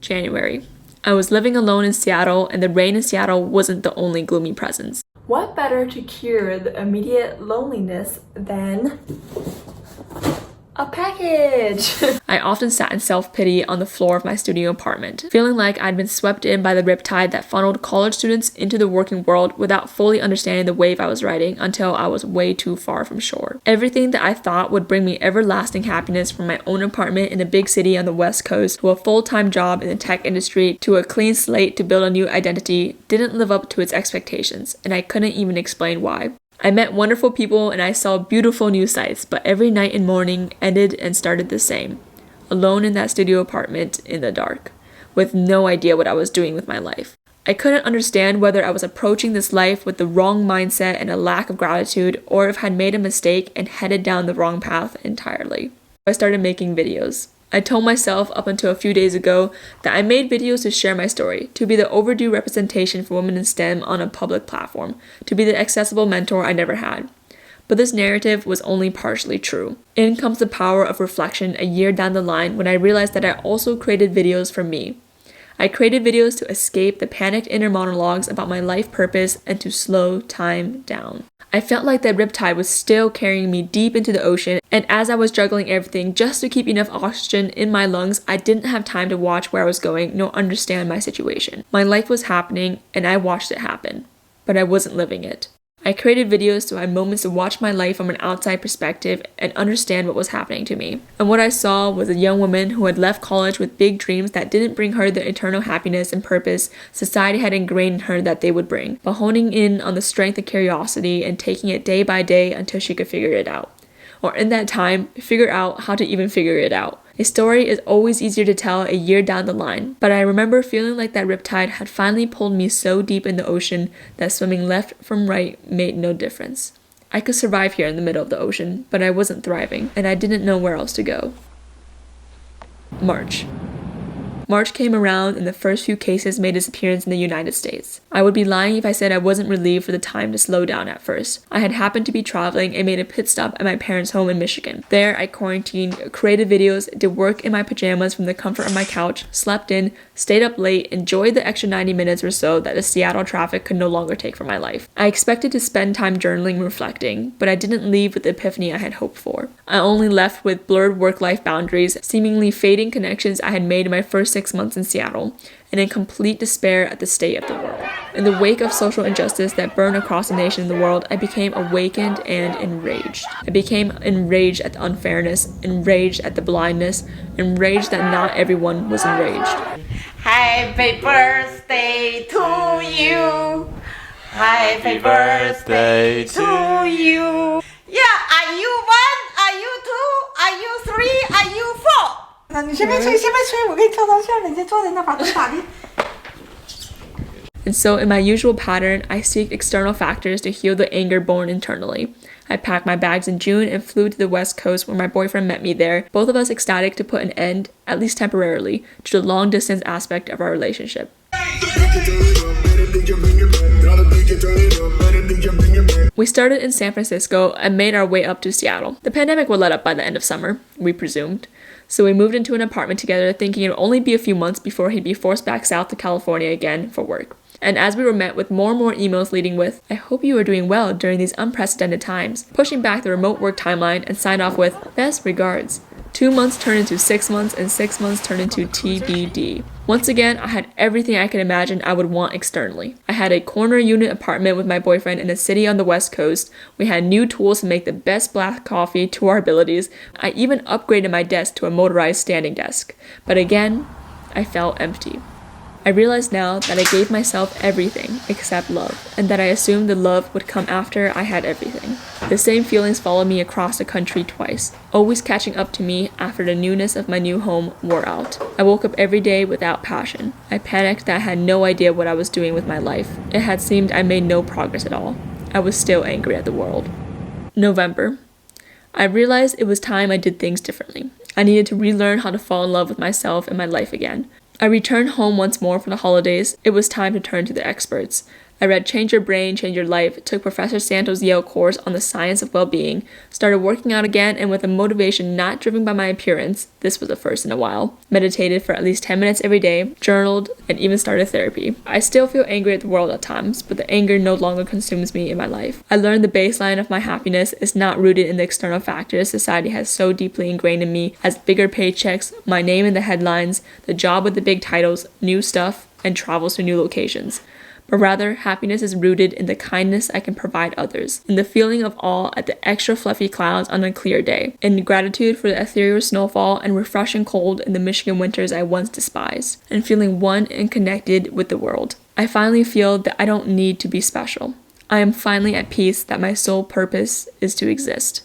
January. I was living alone in Seattle, and the rain in Seattle wasn't the only gloomy presence. What better to cure the immediate loneliness than a package? I often sat in self-pity on the floor of my studio apartment, feeling like I'd been swept in by the riptide that funneled college students into the working world without fully understanding the wave I was riding until I was way too far from shore. Everything that I thought would bring me everlasting happiness, from my own apartment in a big city on the West Coast to a full-time job in the tech industry to a clean slate to build a new identity, didn't live up to its expectations, and I couldn't even explain why. I met wonderful people and I saw beautiful new sights, but every night and morning ended and started the same. Alone in that studio apartment in the dark, with no idea what I was doing with my life. I couldn't understand whether I was approaching this life with the wrong mindset and a lack of gratitude, or if I'd made a mistake and headed down the wrong path entirely. I started making videos. I told myself up until a few days ago that I made videos to share my story, to be the overdue representation for women in STEM on a public platform, to be the accessible mentor I never had. But this narrative was only partially true. In comes the power of reflection a year down the line when I realized that I also created videos for me. I created videos to escape the panicked inner monologues about my life purpose and to slow time down. I felt like that riptide was still carrying me deep into the ocean, and as I was juggling everything just to keep enough oxygen in my lungs, I didn't have time to watch where I was going nor understand my situation. My life was happening, and I watched it happen, but I wasn't living it. I created videos so I had moments to watch my life from an outside perspective and understand what was happening to me. And what I saw was a young woman who had left college with big dreams that didn't bring her the eternal happiness and purpose society had ingrained in her that they would bring, but honing in on the strength of curiosity and taking it day by day until she could figure it out. Or in that time, figure out how to even figure it out. A story is always easier to tell a year down the line, but I remember feeling like that riptide had finally pulled me so deep in the ocean that swimming left from right made no difference. I could survive here in the middle of the ocean, but I wasn't thriving, and I didn't know where else to go. March came around and the first few cases made its appearance in the United States. I would be lying if I said I wasn't relieved for the time to slow down at first. I had happened to be traveling and made a pit stop at my parents' home in Michigan. There, I quarantined, created videos, did work in my pajamas from the comfort of my couch, slept in, stayed up late, enjoyed the extra 90 minutes or so that the Seattle traffic could no longer take from my life. I expected to spend time journaling and reflecting, but I didn't leave with the epiphany I had hoped for. I only left with blurred work-life boundaries, seemingly fading connections I had made in my first 6 months in Seattle, and in complete despair at the state of the world. In the wake of social injustice that burned across the nation and the world, I became awakened and enraged. I became enraged at the unfairness, enraged at the blindness, enraged that not everyone was enraged. Happy birthday to you. Happy birthday to you. Yeah, are you one? Are you two? Are you three? Are you four? 你先别吹，我可以跳到这儿，你先坐在那把灯打开。 And so, in my usual pattern, I seek external factors to heal the anger born internally. I packed my bags in June and flew to the West Coast where my boyfriend met me there, both of us ecstatic to put an end, at least temporarily, to the long-distance aspect of our relationship. We started in San Francisco and made our way up to Seattle. The pandemic would let up by the end of summer, we presumed. So we moved into an apartment together, thinking it would only be a few months before he'd be forced back south to California again for work. And as we were met with more and more emails leading with, "I hope you are doing well during these unprecedented times," pushing back the remote work timeline and signed off with, "Best regards." 2 months turned into 6 months, and 6 months turned into TBD. Once again, I had everything I could imagine I would want externally. I had a corner unit apartment with my boyfriend in a city on the West Coast. We had new tools to make the best black coffee to our abilities. I even upgraded my desk to a motorized standing desk. But again, I felt empty. I realize now that I gave myself everything except love, and that I assumed the love would come after I had everything. The same feelings followed me across the country twice, always catching up to me after the newness of my new home wore out. I woke up every day without passion. I panicked that I had no idea what I was doing with my life. It had seemed I made no progress at all. I was still angry at the world. November. I realized it was time I did things differently. I needed to relearn how to fall in love with myself and my life again. I returned home once more for the holidays. It was time to turn to the experts. I read Change Your Brain, Change Your Life, took Professor Santo's Yale course on the science of well-being, started working out again, and with a motivation not driven by my appearance, this was a first in a while, meditated for at least 10 minutes every day, journaled, and even started therapy. I still feel angry at the world at times, but the anger no longer consumes me in my life. I learned the baseline of my happiness is not rooted in the external factors society has so deeply ingrained in me as bigger paychecks, my name in the headlines, the job with the big titles, new stuff, and travels to new locations. But rather, happiness is rooted in the kindness I can provide others, in the feeling of awe at the extra fluffy clouds on a clear day, in gratitude for the ethereal snowfall and refreshing cold in the Michigan winters I once despised, and feeling one and connected with the world. I finally feel that I don't need to be special. I am finally at peace that my sole purpose is to exist.